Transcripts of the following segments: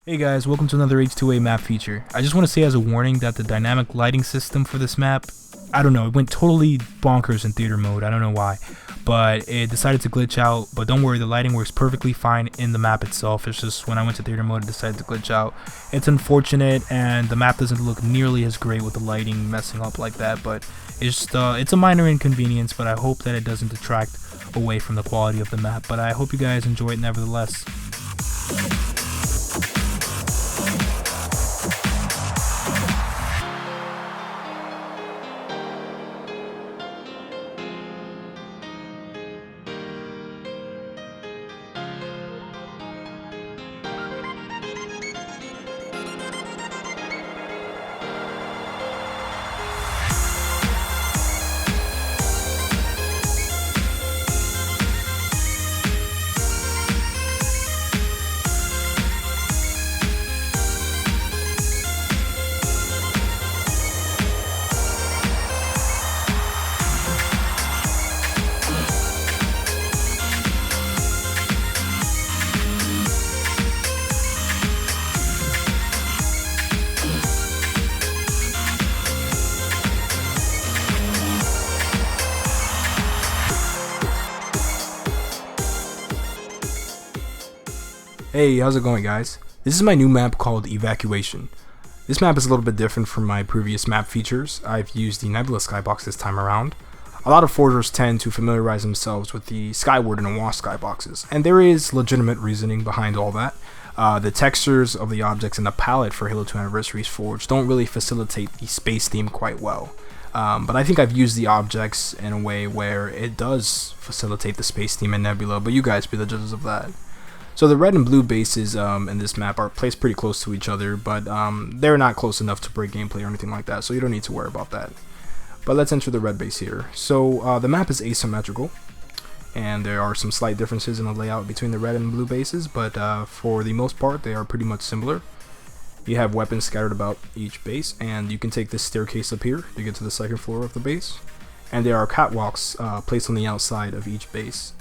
Hey guys, welcome to another H2A map feature. I just want to say as a warning that the dynamic lighting system for this map, I don't know, it went totally bonkers in theater mode, I don't know why, but it decided to glitch out. But don't worry, the lighting works perfectly fine in the map itself. It's just when I went to theater mode it decided to glitch out. It's unfortunate, and the map doesn't look nearly as great with the lighting messing up like that, but it's a minor inconvenience, but I hope that it doesn't detract away from the quality of the map. But I hope you guys enjoy it nevertheless. Hey, how's it going guys? This is my new map called Evacuation. This map is a little bit different from my previous map features. I've used the Nebula skybox this time around. A lot of forgers tend to familiarize themselves with the Skyward and Wasp skyboxes, and there is legitimate reasoning behind all that. The textures of the objects in the palette for Halo 2 Anniversary's Forge don't really facilitate the space theme quite well. But I think I've used the objects in a way where it does facilitate the space theme in Nebula, but you guys be the judges of that. So the red and blue bases in this map are placed pretty close to each other, but they're not close enough to break gameplay or anything like that, so you don't need to worry about that. But let's enter the red base here. So the map is asymmetrical, and there are some slight differences in the layout between the red and blue bases, but for the most part they are pretty much similar. You have weapons scattered about each base, and you can take this staircase up here to get to the second floor of the base. And there are catwalks placed on the outside of each base.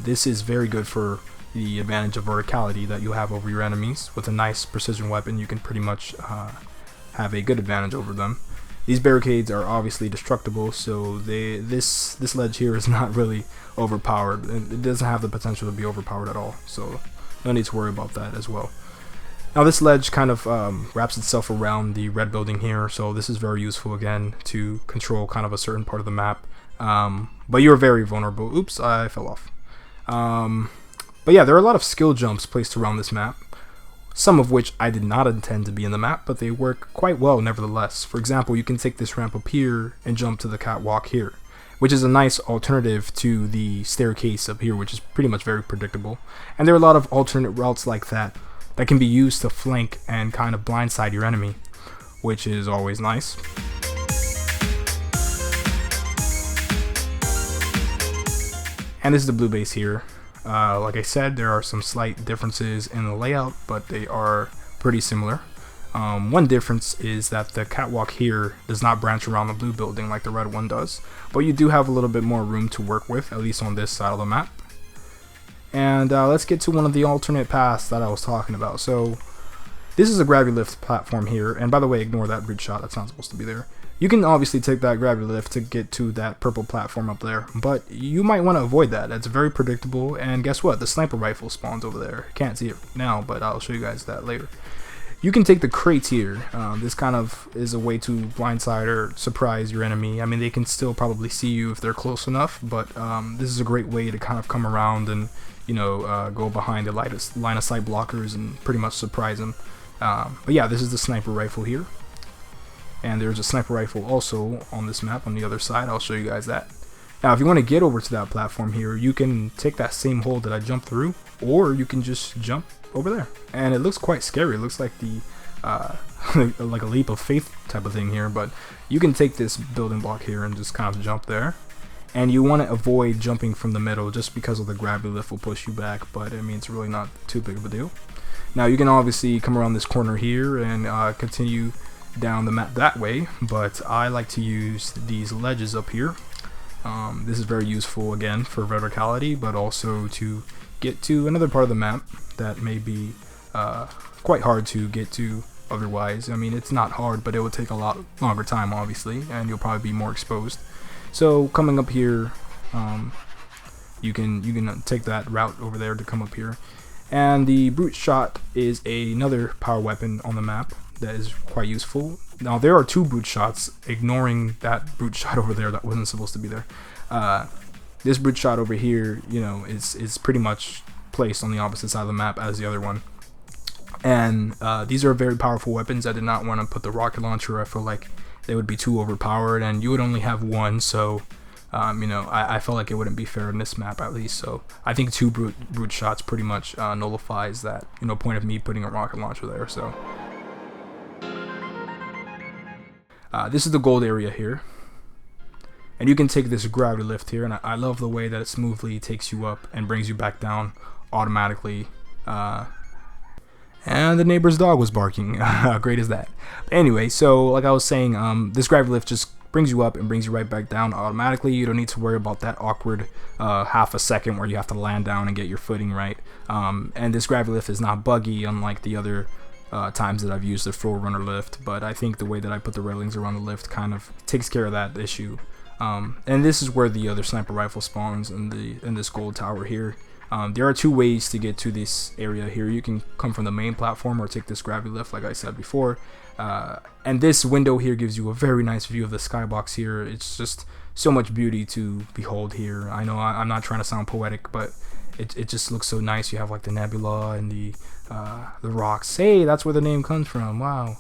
This is very good for the advantage of verticality that you have over your enemies. With a nice precision weapon you can pretty much have a good advantage over them. These barricades are obviously destructible, so this ledge here is not really overpowered. It doesn't have the potential to be overpowered at all, so no need to worry about that as well. Now this ledge kind of wraps itself around the red building here, so this is very useful again to control kind of a certain part of the map. But you're very vulnerable. Oops, I fell off. But yeah, there are a lot of skill jumps placed around this map, some of which I did not intend to be in the map, but they work quite well nevertheless. For example, you can take this ramp up here and jump to the catwalk here, which is a nice alternative to the staircase up here, which is pretty much very predictable. And there are a lot of alternate routes like that that can be used to flank and kind of blindside your enemy, which is always nice. And this is the blue base here. Like I said, there are some slight differences in the layout, but they are pretty similar. One difference is that the catwalk here does not branch around the blue building like the red one does, but you do have a little bit more room to work with, at least on this side of the map. And let's get to one of the alternate paths that I was talking about. So this is a gravity lift platform here, and by the way, ignore that bridge shot, that's not supposed to be there. You can obviously take that gravity lift to get to that purple platform up there, but you might want to avoid that. It's very predictable, and guess what? The sniper rifle spawns over there. Can't see it now, but I'll show you guys that later. You can take the crates here. This kind of is a way to blindside or surprise your enemy. I mean, they can still probably see you if they're close enough, but this is a great way to kind of come around and, you know, go behind the line of sight blockers and pretty much surprise them. But yeah, this is the sniper rifle here. And there's a sniper rifle also on this map on the other side. I'll show you guys that. Now if you want to get over to that platform here, you can take that same hole that I jumped through, or you can just jump over there. And it looks quite scary. It looks like the like a leap of faith type of thing here, but you can take this building block here and just kind of jump there. And you want to avoid jumping from the middle just because of the gravity lift will push you back, but I mean it's really not too big of a deal. Now you can obviously come around this corner here and continue down the map that way, but I like to use these ledges up here. This is very useful again for verticality, but also to get to another part of the map that may be quite hard to get to otherwise. I mean, it's not hard, but it would take a lot longer time, obviously, and you'll probably be more exposed. So coming up here, you can take that route over there to come up here. And the brute shot is another power weapon on the map that is quite useful. Now there are 2 brute shots, ignoring that brute shot over there that wasn't supposed to be there. This brute shot over here, you know, is pretty much placed on the opposite side of the map as the other one. And these are very powerful weapons. I did not want to put the rocket launcher. I feel like they would be too overpowered, and you would only have one, so you know, I felt like it wouldn't be fair in this map, at least. So I think 2 brute shots pretty much nullifies that, you know, point of me putting a rocket launcher there. So this is the gold area here, and you can take this gravity lift here, and I love the way that it smoothly takes you up and brings you back down automatically. And the neighbor's dog was barking. How great is that? But anyway, so like I was saying, this gravity lift just brings you up and brings you right back down automatically. You don't need to worry about that awkward half a second where you have to land down and get your footing right. And this gravity lift is not buggy, unlike the other times that I've used the Forerunner lift. But I think the way that I put the railings around the lift kind of takes care of that issue. And this is where the other sniper rifle spawns in this gold tower here. There are 2 ways to get to this area here. You can come from the main platform or take this gravity lift, like I said before. And this window here gives you a very nice view of the skybox here. It's just so much beauty to behold here. I know I'm not trying to sound poetic, but it just looks so nice. You have like the nebula and the rocks. Hey, that's where the name comes from. Wow.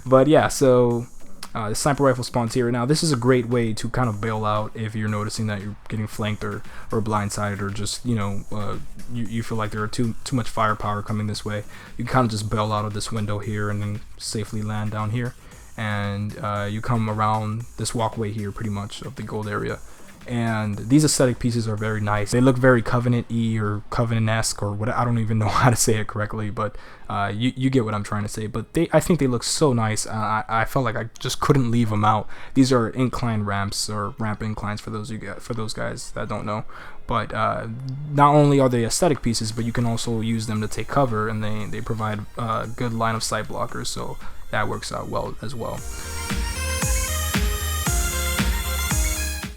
But yeah, so the sniper rifle spawns here. Now this is a great way to kind of bail out if you're noticing that you're getting flanked or blindsided, or just, you know, you feel like there are too much firepower coming this way. You can kind of just bail out of this window here and then safely land down here, and you come around this walkway here pretty much of the gold area. And these aesthetic pieces are very nice. They look very Covenant-y or Covenant-esque, or what, I don't even know how to say it correctly, but you get what I'm trying to say. But I think they look so nice. I felt like I just couldn't leave them out. These are incline ramps, or ramp inclines for those guys that don't know. But not only are they aesthetic pieces, but you can also use them to take cover, and they provide good line of sight blockers, so that works out well as well.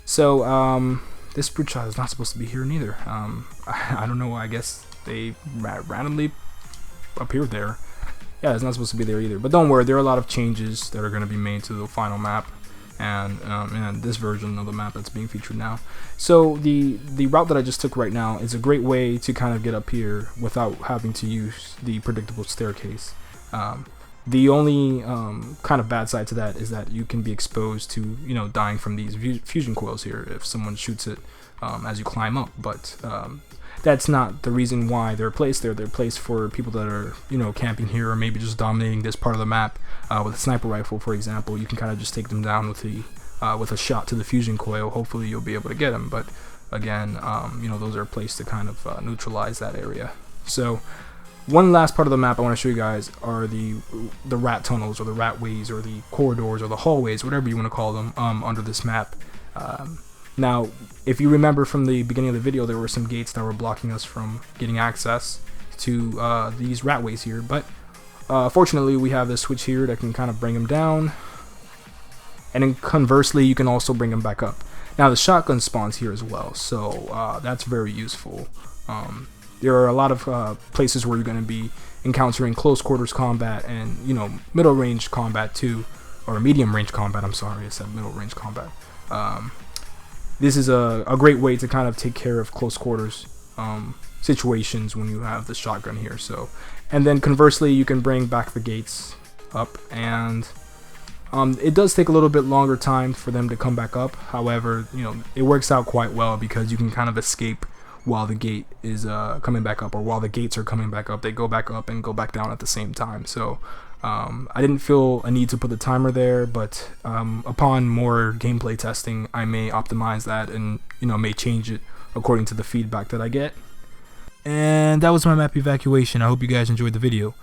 So this brute shot is not supposed to be here neither. I don't know, I guess they randomly appeared there. Yeah, it's not supposed to be there either. But don't worry, there are a lot of changes that are going to be made to the final map, and this version of the map that's being featured now. So the route that I just took right now is a great way to kind of get up here without having to use the predictable staircase. The only kind of bad side to that is that you can be exposed to, you know, dying from these fusion coils here if someone shoots it as you climb up. But that's not the reason why they're placed there. They're placed for people that are, you know, camping here, or maybe just dominating this part of the map with a sniper rifle, for example. You can kind of just take them down with a shot to the fusion coil. Hopefully you'll be able to get them. But again, you know, those are placed to kind of neutralize that area. So one last part of the map I want to show you guys are the rat tunnels, or the rat ways, or the corridors, or the hallways, whatever you want to call them, under this map. Now, if you remember from the beginning of the video, there were some gates that were blocking us from getting access to these rat ways here, but fortunately we have this switch here that can kind of bring them down, and then conversely you can also bring them back up. Now the shotgun spawns here as well, so that's very useful. There are a lot of places where you're going to be encountering close quarters combat and, you know, middle range combat too, or medium range combat. I'm sorry, I said middle range combat. This is a great way to kind of take care of close quarters situations when you have the shotgun here. So, and then conversely, you can bring back the gates up, and it does take a little bit longer time for them to come back up. However, you know, it works out quite well because you can kind of escape while the gate is coming back up, or while the gates are coming back up. They go back up and go back down at the same time. So I didn't feel a need to put the timer there, but upon more gameplay testing, I may optimize that and, you know, may change it according to the feedback that I get. And that was my map evacuation. I hope you guys enjoyed the video.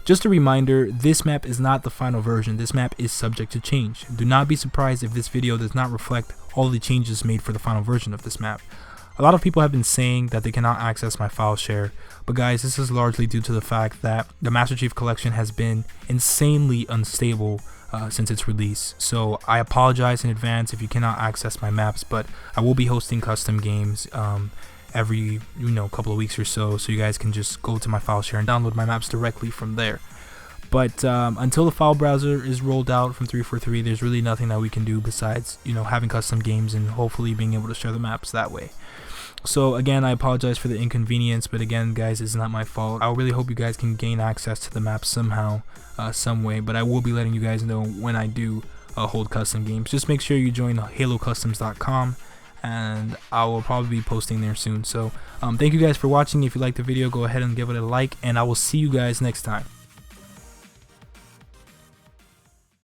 Just a reminder, this map is not the final version. This map is subject to change. Do not be surprised if this video does not reflect all the changes made for the final version of this map. A lot of people have been saying that they cannot access my file share, but guys, this is largely due to the fact that the Master Chief Collection has been insanely unstable since its release. So I apologize in advance if you cannot access my maps, but I will be hosting custom games every couple of weeks or so you guys can just go to my file share and download my maps directly from there. But until the file browser is rolled out from 343, there's really nothing that we can do besides having custom games and hopefully being able to share the maps that way. So again, I apologize for the inconvenience, but again guys, it's not my fault. I really hope you guys can gain access to the maps somehow, some way, but I will be letting you guys know when I do hold custom games. Just make sure you join halocustoms.com, and I will probably be posting there soon. So thank you guys for watching. If you liked the video, go ahead and give it a like, and I will see you guys next time.